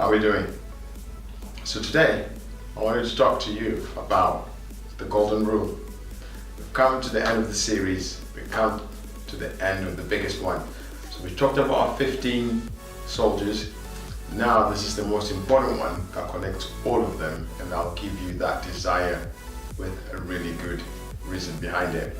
How are we doing? So today, I wanted to talk to you about the golden rule. We've come to the end of the series. We've come to the end of the biggest one. So we talked about our 15 soldiers. Now this is the most important one that connects all of them, and I'll give you that desire with a really good reason behind it.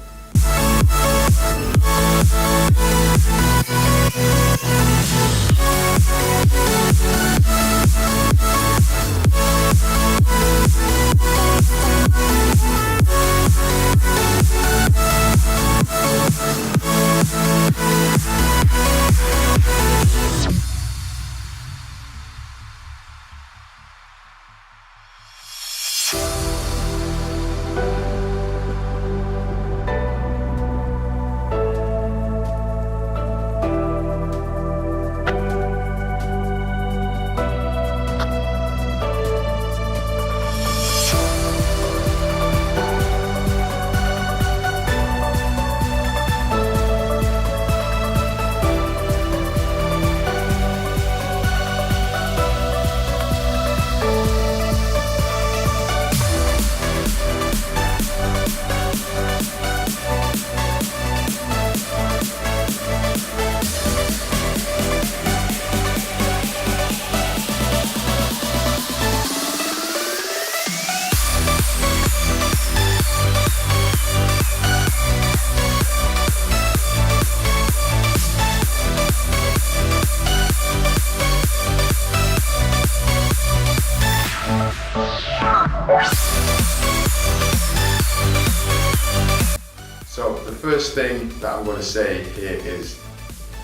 So the first thing that I'm going to say here is,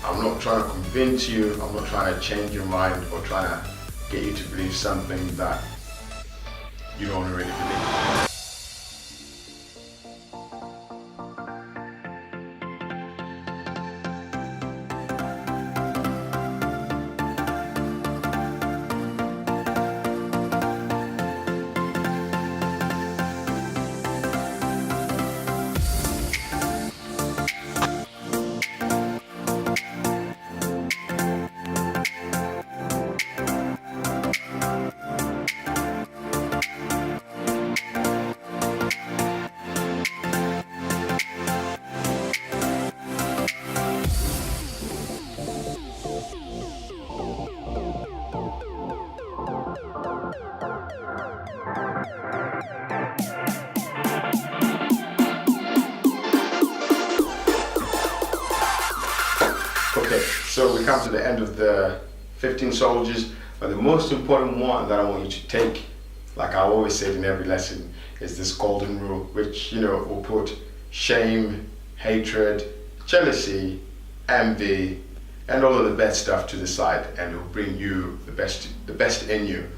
I'm not trying to convince you, I'm not trying to change your mind or trying to get you to believe something that you don't really believe. Okay, so we come to the end of the 15 soldiers, but the most important one that I want you to take, like I always said in every lesson, is this golden rule, which, will put shame, hatred, jealousy, envy, and all of the bad stuff to the side, and it will bring you the best in you.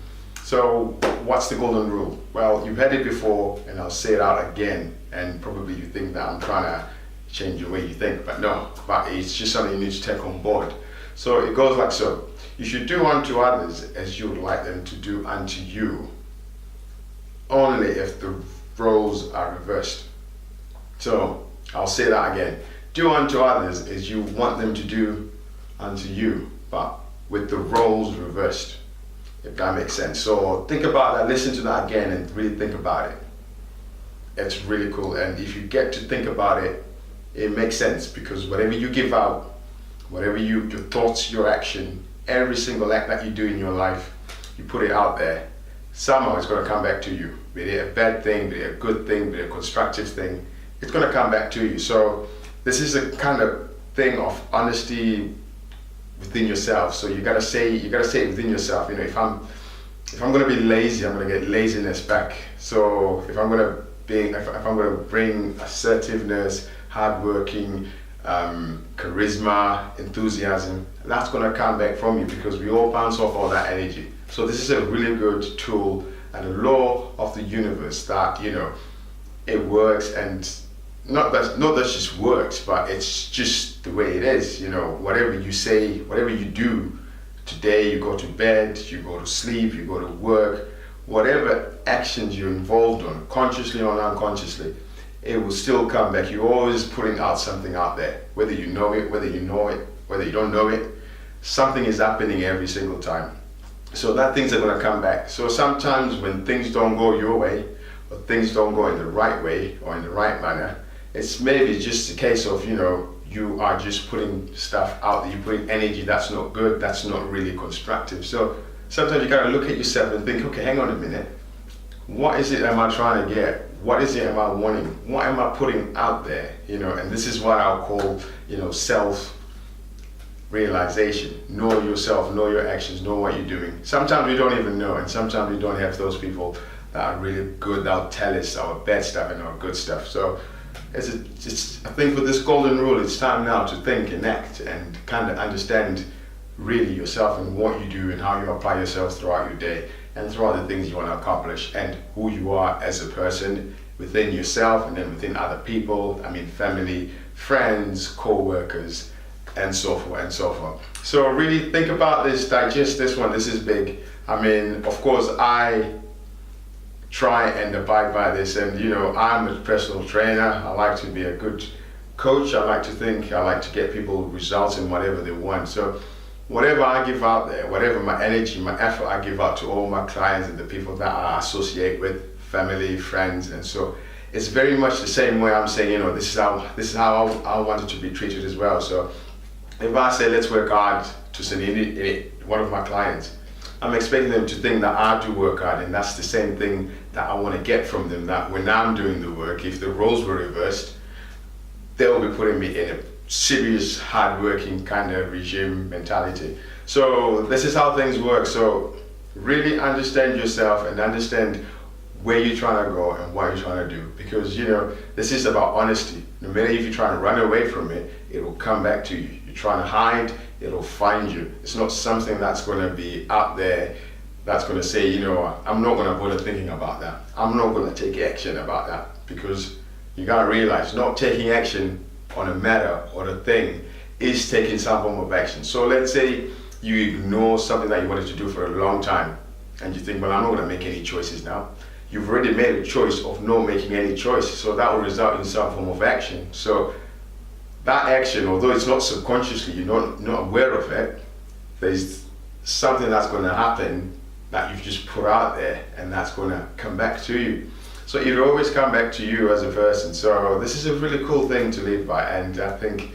So what's the golden rule? Well, you've heard it before, and I'll say it out again, and probably you think that I'm trying to change the way you think, but no, but it's just something you need to take on board. So it goes like so: you should do unto others as you would like them to do unto you, only if the roles are reversed. So I'll say that again: do unto others as you want them to do unto you, but with the roles reversed, if that makes sense. So think about that, listen to that again, and really think about it. It's really cool, and if you get to think about it, it makes sense, because whatever you give out, whatever your thoughts, your action, every single act that you do in your life, you put it out there, somehow it's going to come back to you. Be it a bad thing, be it a good thing, be it a constructive thing, it's going to come back to you. So this is a kind of thing of honesty within yourself. So you gotta say it within yourself. If I'm going to be lazy, I'm going to get laziness back. So if I'm going to bring assertiveness, hardworking, charisma, enthusiasm, that's going to come back from you, because we all bounce off all that energy. So this is a really good tool and a law of the universe that, it works, and not that just works, but it's just the way it is. Whatever you say, whatever you do today, you go to bed, you go to sleep, you go to work, whatever actions you're involved on, consciously or unconsciously, it will still come back. You're always putting out something out there, whether you know it, whether you don't know it, something is happening every single time. So that things are gonna come back. So sometimes when things don't go your way, or things don't go in the right way or in the right manner, it's maybe just a case of, you are just putting stuff out there, you're putting energy that's not good, that's not really constructive. So sometimes you gotta look at yourself and think, okay, hang on a minute, what is it am I trying to get? What is it am I wanting? What am I putting out there? And this is what I'll call, self-realization. Know yourself, know your actions, know what you're doing. Sometimes we don't even know, and sometimes we don't have those people that are really good, that'll tell us our bad stuff and our good stuff. So I think with this golden rule, it's time now to think and act and kind of understand really yourself and what you do and how you apply yourself throughout your day and throughout the things you want to accomplish and who you are as a person within yourself and then within other people, family, friends, co-workers, and so forth and so forth. So really think about this, digest this one, this is big. Of course, I try and abide by this, and I'm a personal trainer. I like to be a good coach. I like to get people results in whatever they want. So whatever I give out there, whatever my energy, my effort I give out to all my clients and the people that I associate with, family, friends, and so it's very much the same way I'm saying, this is how I want it to be treated as well. So if I say let's work hard to send one of my clients, I'm expecting them to think that I do work hard, and that's the same thing that I want to get from them, that when I'm doing the work, if the roles were reversed, they'll be putting me in a serious, hard-working kind of regime mentality. So this is how things work. So really understand yourself and understand where you're trying to go and what you're trying to do, because this is about honesty. No matter if you're trying to run away from it, it will come back to you. You're trying to hide, it'll find you. It's not something that's going to be out there that's going to say, I'm not going to bother thinking about that. I'm not going to take action about that, because you got to realize not taking action on a matter or a thing is taking some form of action. So let's say you ignore something that you wanted to do for a long time and you think, well, I'm not going to make any choices now. You've already made a choice of not making any choice, so that will result in some form of action. So that action, although it's not subconsciously, you're not aware of it, there's something that's going to happen that you've just put out there, and that's going to come back to you. So it'll always come back to you as a person. So this is a really cool thing to live by, and I think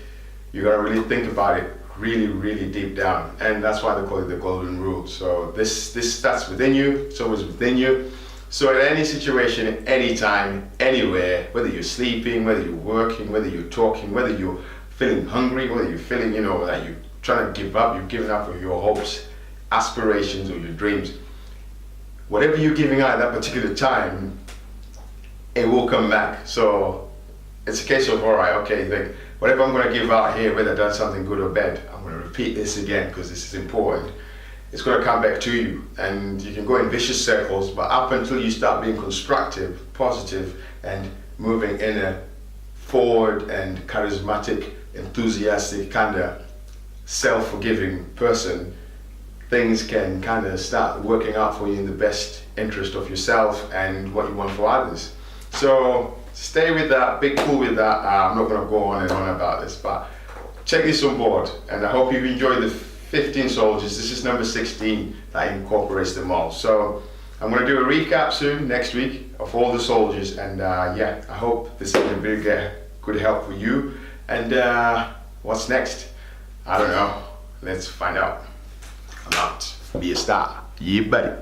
you got to really think about it really, really deep down, and that's why they call it the golden rule. So this starts within you, it's always within you. So in any situation, anytime, anywhere, whether you're sleeping, whether you're working, whether you're talking, whether you're feeling hungry, whether you're feeling, that you're trying to give up, you've given up on your hopes, aspirations, or your dreams, whatever you're giving out at that particular time, it will come back. So it's a case of, all right, okay, like whatever I'm going to give out here, whether I've done something good or bad, I'm going to repeat this again because this is important. It's going to come back to you, and you can go in vicious circles, but up until you start being constructive, positive, and moving in a forward and charismatic, enthusiastic, kind of self-forgiving person, things can kind of start working out for you in the best interest of yourself and what you want for others. So stay with that, be cool with that. I'm not going to go on and on about this, but check this on board, and I hope you enjoy the 15 soldiers. This is number 16 that incorporates them all. So I'm going to do a recap soon next week of all the soldiers, and I hope this has been very good help for you. And what's next? I don't know. Let's find out. I'm out. Be a star. Yeah, buddy.